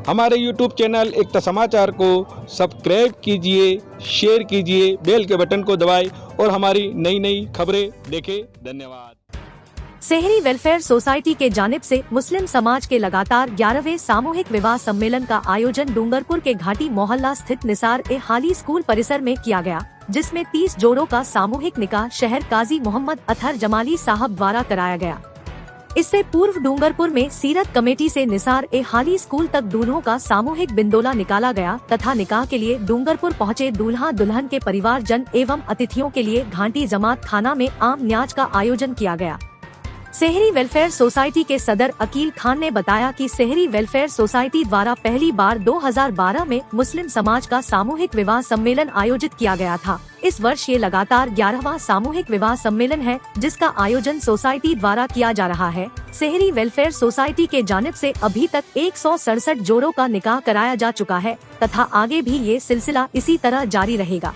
हमारे YouTube channel एकता समाचार को सब्सक्राइब कीजिए, शेयर कीजिए, बेल के बटन को दबाएं और हमारी नई नई खबरें देखें। धन्यवाद। सेहरी वेलफेयर सोसाइटी के जानिब से मुस्लिम समाज के लगातार 11वें सामूहिक विवाह सम्मेलन का आयोजन डूंगरपुर के घाटी मोहल्ला स्थित निसार ए हाली स्कूल परिसर में किया गया, जिसमें 30 जोड़ों का सामूहिक निकाह शहर काजी मोहम्मद अतहर जमाली साहब द्वारा कराया गया। इससे पूर्व डूंगरपुर में सीरत कमेटी से निसार ए हाली स्कूल तक दूल्हों का सामूहिक बिंदोला निकाला गया तथा निकाह के लिए डूंगरपुर पहुंचे दूल्हा दुल्हन के परिवारजन एवं अतिथियों के लिए घाटी जमात खाना में आम न्याज का आयोजन किया गया। सेहरी वेलफेयर सोसाइटी के सदर अकील खान ने बताया कि सेहरी वेलफेयर सोसाइटी द्वारा पहली बार 2012 में मुस्लिम समाज का सामूहिक विवाह सम्मेलन आयोजित किया गया था। इस वर्ष ये लगातार 11वां सामूहिक विवाह सम्मेलन है, जिसका आयोजन सोसाइटी द्वारा किया जा रहा है। सेहरी वेलफेयर सोसाइटी के जानिब से अभी तक 167 जोड़ों का निकाह कराया जा चुका है तथा आगे भी ये सिलसिला इसी तरह जारी रहेगा।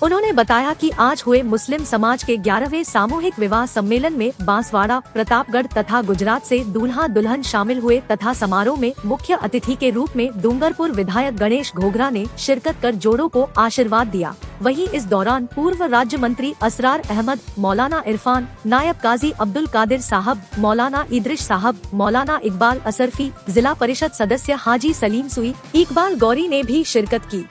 उन्होंने बताया कि आज हुए मुस्लिम समाज के 11वें सामूहिक विवाह सम्मेलन में बांसवाड़ा, प्रतापगढ़ तथा गुजरात से दूल्हा दुल्हन शामिल हुए तथा समारोह में मुख्य अतिथि के रूप में डूंगरपुर विधायक गणेश घोगरा ने शिरकत कर जोड़ों को आशीर्वाद दिया। वहीं इस दौरान पूर्व राज्य मंत्री असरार अहमद, मौलाना इरफान, नायब काजी अब्दुल कादिर साहब, मौलाना इदरिश साहब, मौलाना इकबाल असरफी, जिला परिषद सदस्य हाजी सलीम सुई, इकबाल गौरी ने भी शिरकत की।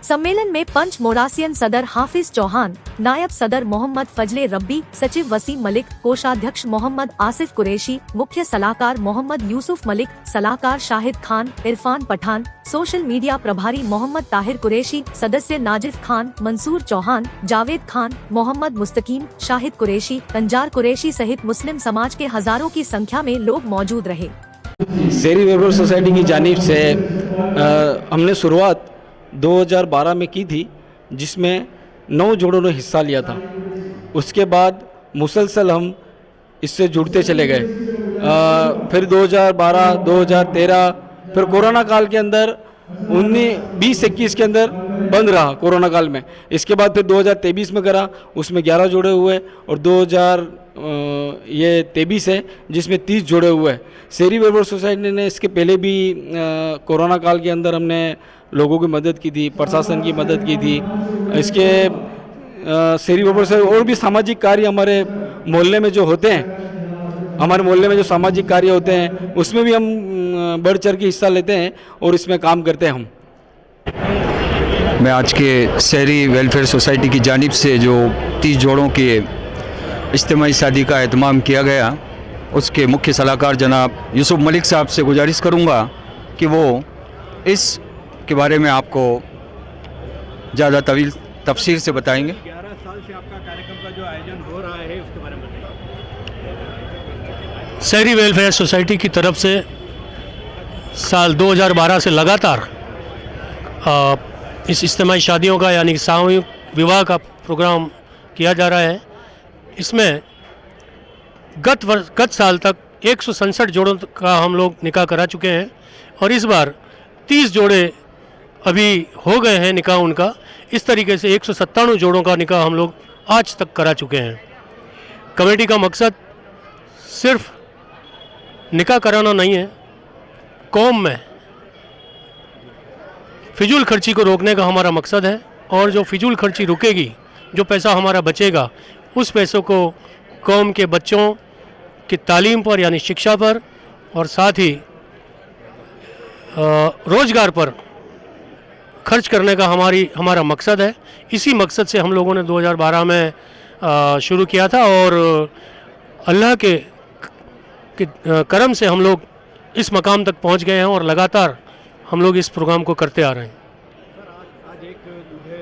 सम्मेलन में पंच मोरासियन सदर हाफिज चौहान, नायब सदर मोहम्मद फजले रब्बी, सचिव वसीम मलिक, कोषाध्यक्ष मोहम्मद आसिफ कुरैशी, मुख्य सलाहकार मोहम्मद यूसुफ मलिक, सलाहकार शाहिद खान, इरफान पठान, सोशल मीडिया प्रभारी मोहम्मद ताहिर कुरैशी, सदस्य नाजिफ खान, मंसूर चौहान, जावेद खान, मोहम्मद मुस्तकीम, शाहिद कुरैशी, कंजार कुरैशी सहित मुस्लिम समाज के हजारों की संख्या में लोग मौजूद रहे। सेहरी वेलफेयर सोसाइटी की जानिब से हमने शुरुआत 2012 में की थी, जिसमें 9 जोड़ों ने हिस्सा लिया था। उसके बाद मुसलसल हम इससे जुड़ते चले गए। फिर 2012, 2013, फिर कोरोना काल के अंदर 20-21 के अंदर बंद रहा कोरोना काल में। इसके बाद फिर 2023 में करा, उसमें 11 जोड़े हुए और 2023 है जिसमें 30 जोड़े हुए। सेहरी वेलफेयर सोसाइटी ने इसके पहले भी कोरोना काल के अंदर हमने लोगों की मदद की थी, प्रशासन की मदद की थी। इसके सेहरी वेलफेयर से और भी सामाजिक कार्य हमारे मोहल्ले में जो होते हैं, हमारे मोहल्ले में जो सामाजिक कार्य होते हैं उसमें भी हम बढ़ चढ़ के हिस्सा लेते हैं और इसमें काम करते हैं हम। मैं आज के सेहरी वेलफेयर सोसाइटी की जानिब से जो 30 जोड़ों के इज्तिमाई शादी का एहतमाम किया गया, उसके मुख्य सलाहकार जनाब यूसुफ मलिक साहब से गुजारिश करूंगा कि वो इस के बारे में आपको ज़्यादा तफसीर से बताएंगे। 11 साल से आपका कार्यक्रम का जो आयोजन हो रहा है उसके बारे में बताइए। सेहरी वेलफेयर सोसाइटी की तरफ से साल 2012 से लगातार इस इज्तिमाई शादियों का यानी सामूहिक विवाह का प्रोग्राम किया जा रहा है। इसमें गत साल तक 167 जोड़ों का हम लोग निकाह करा चुके हैं और इस बार 30 जोड़े अभी हो गए हैं निकाह उनका। इस तरीके से 197 जोड़ों का निकाह हम लोग आज तक करा चुके हैं। कमेटी का मकसद सिर्फ निकाह कराना नहीं है, कौम में फिजूल खर्ची को रोकने का हमारा मकसद है और जो फिजूल खर्ची रुकेगी, जो पैसा हमारा बचेगा, उस पैसों को कौम के बच्चों की तालीम पर यानी शिक्षा पर और साथ ही रोज़गार पर खर्च करने का हमारा मकसद है। इसी मकसद से हम लोगों ने 2012 में शुरू किया था और अल्लाह के करम से हम लोग इस मकाम तक पहुंच गए हैं और लगातार हम लोग इस प्रोग्राम को करते आ रहे हैं। सर, आज एक दूल्हे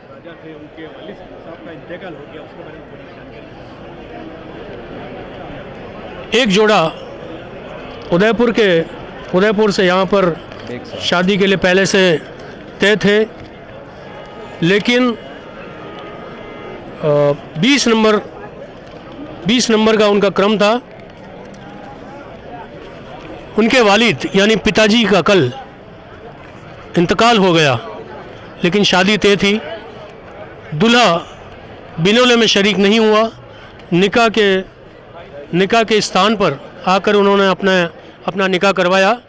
राजा थे, उनके वली साहब का इंतकाल हो गया, उसके बारे में थोड़ी जानकारी। एक जोड़ा उदयपुर से यहाँ पर शादी के लिए पहले से तय थे, लेकिन 20 नंबर का उनका क्रम था। उनके वालिद यानी पिताजी का कल इंतकाल हो गया, लेकिन शादी तय थी। दूल्हा बिनोले में शरीक नहीं हुआ। निकाह के स्थान पर आकर उन्होंने अपना निकाह करवाया।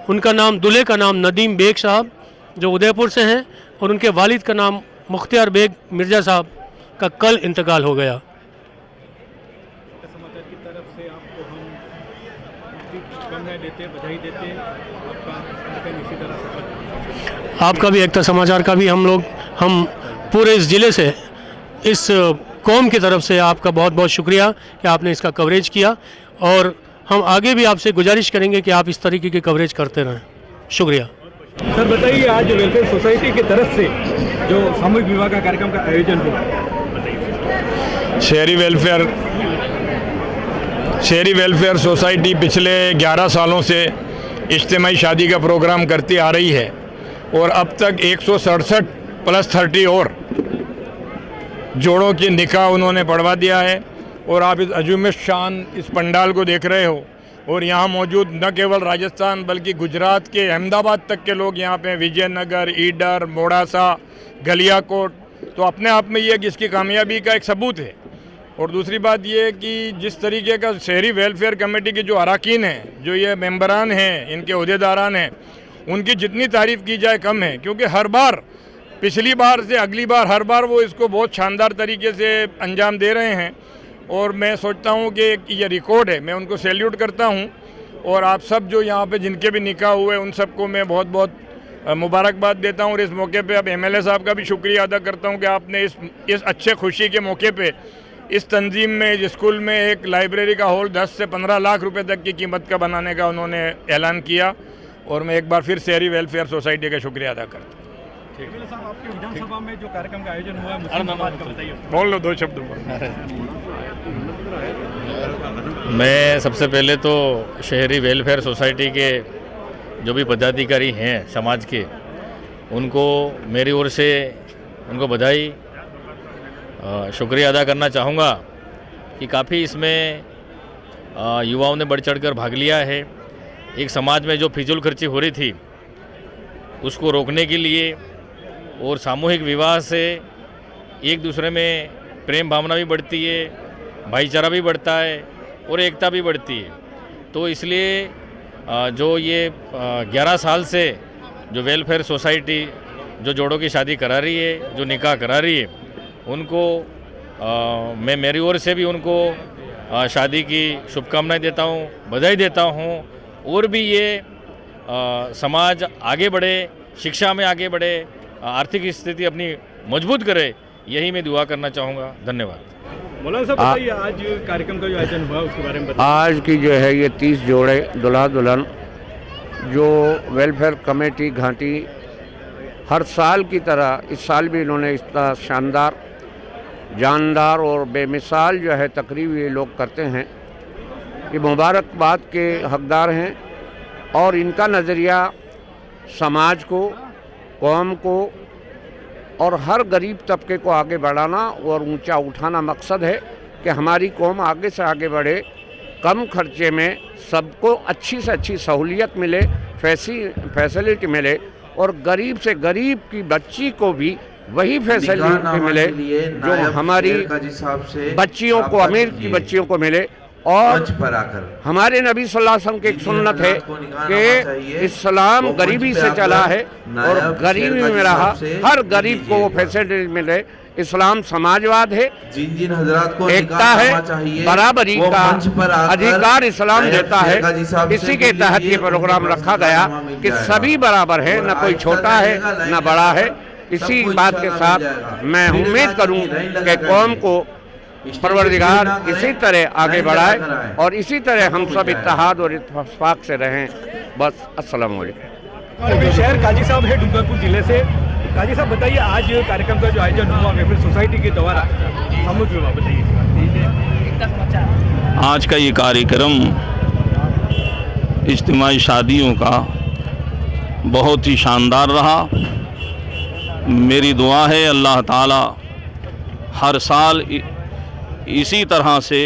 उनका नाम, दूल्हे का नाम नदीम बेग साहब जो उदयपुर से हैं, और उनके वालिद का नाम मुख्तियार बेग मिर्ज़ा साहब का कल इंतकाल हो गया। समाचार की तरफ से आपको हम शुभकामनाएं देते, बधाई देते, आपका कार्यक्रम इसी तरह सफल। आपका भी एकता समाचार का भी हम पूरे इस ज़िले से, इस कौम की तरफ से आपका बहुत बहुत शुक्रिया कि आपने इसका कवरेज किया, और हम आगे भी आपसे गुजारिश करेंगे कि आप इस तरीके की कवरेज करते रहें। शुक्रिया। सर बताइए, आज वेलफेयर सोसाइटी की तरफ से जो सामूहिक विवाह का कार्यक्रम का आयोजन हुआ, शहरी वेलफेयर सोसाइटी पिछले 11 सालों से इज्तिमाई शादी का प्रोग्राम करती आ रही है और अब तक 167 + 30 और जोड़ों की निकाह उन्होंने पढ़वा दिया है। और आप इस अजूम शान इस पंडाल को देख रहे हो, और यहाँ मौजूद न केवल राजस्थान बल्कि गुजरात के अहमदाबाद तक के लोग यहाँ पे, विजयनगर, ईडर, मोड़ासा, गलियाकोट, तो अपने आप में ये इसकी कामयाबी का एक सबूत है। और दूसरी बात ये कि जिस तरीके का शहरी वेलफेयर कमेटी के जो अरकान हैं, जो ये मेंबरान हैं, इनके अहदेदारान हैं, उनकी जितनी तारीफ़ की जाए कम है, क्योंकि हर बार, पिछली बार से अगली बार, हर बार वो इसको बहुत शानदार तरीके से अंजाम दे रहे हैं। और मैं सोचता हूँ कि ये रिकॉर्ड है, मैं उनको सैल्यूट करता हूँ। और आप सब जो यहाँ पे जिनके भी निकाह हुए, उन सबको मैं बहुत बहुत मुबारकबाद देता हूँ। और इस मौके पे अब MLA साहब का भी शुक्रिया अदा करता हूँ कि आपने इस अच्छे खुशी के मौके पे इस तंजीम में, इस स्कूल में एक लाइब्रेरी का हॉल 10 से 15 लाख रुपए तक की कीमत का बनाने का उन्होंने ऐलान किया। और मैं एक बार फिर शहरी वेलफेयर सोसाइटी का शुक्रिया अदा करता हूँ। साहब आपकी विधानसभा में जो कार्यक्रम का आयोजन हुआ, मुस्लिम समाज का बताइए। बोल लो 2 शब्द। मैं सबसे पहले तो शहरी वेलफेयर सोसाइटी के जो भी पदाधिकारी हैं समाज के, उनको मेरी ओर से उनको बधाई, शुक्रिया अदा करना चाहूँगा कि काफ़ी इसमें युवाओं ने बढ़ चढ़कर भाग लिया है। एक समाज में जो फिजूल खर्ची हो रही थी उसको रोकने के लिए, और सामूहिक विवाह से एक दूसरे में प्रेम भावना भी बढ़ती है, भाईचारा भी बढ़ता है और एकता भी बढ़ती है। तो इसलिए जो ये 11 साल से जो वेलफेयर सोसाइटी जो जोड़ों की शादी करा रही है, जो निकाह करा रही है, उनको मैं मेरी ओर से भी उनको शादी की शुभकामनाएं देता हूँ, बधाई देता हूँ। और भी ये समाज आगे बढ़े, शिक्षा में आगे बढ़े, आर्थिक स्थिति अपनी मजबूत करे, यही मैं दुआ करना चाहूँगा। धन्यवाद। मौलाना साहब बताइए, आज कार्यक्रम का जो आयोजन हुआ उसके बारे में बताइए। आज की जो है ये 30 जोड़े दुल्हा दुल्हन जो वेलफेयर कमेटी घाटी हर साल की तरह इस साल भी इन्होंने इतना शानदार, जानदार और बेमिसाल जो है तकरीब ये लोग करते हैं, ये मुबारकबाद के हकदार हैं। और इनका नज़रिया समाज को, कौम को और हर गरीब तबके को आगे बढ़ाना और ऊंचा उठाना मकसद है कि हमारी कौम आगे से आगे बढ़े, कम खर्चे में सबको अच्छी से अच्छी सहूलियत मिले, फैसिलिटी मिले, और गरीब से गरीब की बच्ची को भी वही फैसिलिटी मिले जो हमारी बच्चियों को, अमीर की बच्चियों को मिले। और हमारे नबी सल्लल्लाहु अलैहि वसल्लम की एक सुन्नत है कि इस्लाम गरीबी से चला है और गरीबी में रहा, हर गरीब को वो फैसिलिटी मिले। इस्लाम समाजवाद है, जिन हजरात को एकता है, बराबरी का अधिकार इस्लाम देता है। इसी के तहत ये प्रोग्राम रखा गया कि सभी बराबर है, न कोई छोटा है न बड़ा है। इसी बात के साथ मैं उम्मीद करूं कि कौम को परवरदिगार इसी तरह आगे बढ़ाए और इसी तरह हम सब इत्तेहाद और इत्तेफाक से रहें। बस अस्सलाम वालेकुम। शहर काजी साहब है डूंगरपुर जिले से। काजी साहब बताइए, आज कार्यक्रम का जो आयोजन हुआ वेलफेयर सोसाइटी के द्वारा, सामूहिक विवाह, बताइए। आज का ये कार्यक्रम इज्तिमाई शादियों का बहुत ही शानदार रहा। मेरी दुआ है अल्लाह ताला हर साल इसी तरह से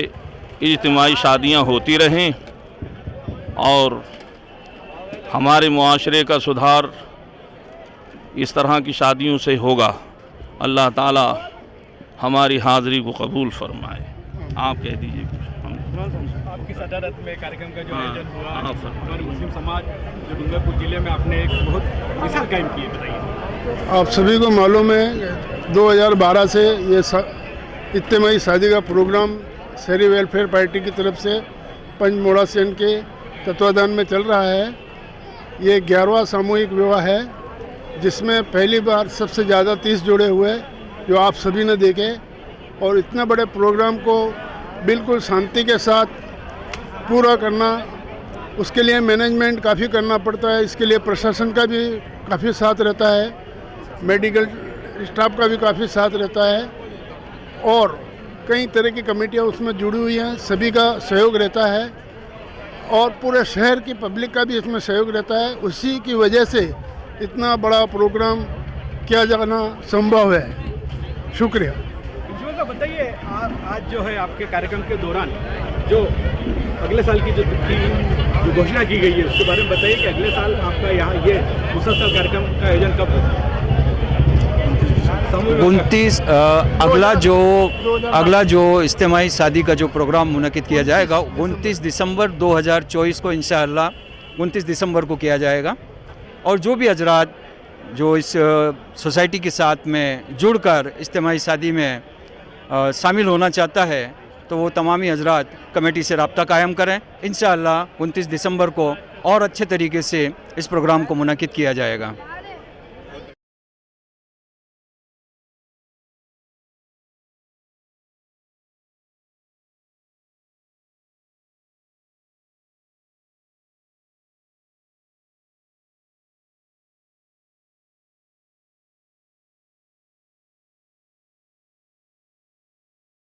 इज्तिमाई शादियां होती रहें और हमारे मुआशरे का सुधार इस तरह की शादियों से होगा। अल्लाह ताला हमारी हाज़िरी को कबूल फरमाए। आप कह दीजिए कुछ। आपकी सदारत में कार्यक्रम का जो आयोजन हुआ हमारे मुस्लिम समाज जो डूंगरपुर जिले में आपने एक बहुत मिसाल कायम की है, बताइए। आप सभी को मालूम है 2012 से ये इज्तिमाई शादी का प्रोग्राम शहरी वेलफेयर पार्टी की तरफ से पंचमोड़ा सेन के तत्वाधान में चल रहा है। ये 11वां सामूहिक विवाह है, जिसमें पहली बार सबसे ज़्यादा 30 जोड़े हुए, जो आप सभी ने देखे। और इतना बड़े प्रोग्राम को बिल्कुल शांति के साथ पूरा करना, उसके लिए मैनेजमेंट काफ़ी करना पड़ता है। इसके लिए प्रशासन का भी काफ़ी साथ रहता है, मेडिकल स्टाफ का भी काफ़ी साथ रहता है, और कई तरह की कमेटियां उसमें जुड़ी हुई हैं, सभी का सहयोग रहता है, और पूरे शहर की पब्लिक का भी इसमें सहयोग रहता है। उसी की वजह से इतना बड़ा प्रोग्राम किया जाना संभव है। शुक्रिया। प्रिंसिपल साहब बताइए, आज जो है आपके कार्यक्रम के दौरान जो अगले साल की जो घोषणा की गई है उसके बारे में बताइए कि अगले साल आपका यहाँ ये मुसलसल कार्यक्रम का आयोजन कब होगा? 29 अगला जो इज्तिमाई शादी का जो प्रोग्राम मुनक़िद किया जाएगा 29 दिसंबर 2024 को इंशाअल्लाह 29 दिसंबर को किया जाएगा। और जो भी हजरात जो इस सोसाइटी के साथ में जुड़कर इज्तिमाई शादी में शामिल होना चाहता है, तो वो तमामी हजरात कमेटी से रब्ता कायम करें। इंशाअल्लाह 29 दिसंबर को और अच्छे तरीके से इस प्रोग्राम को मुनक़िद किया जाएगा।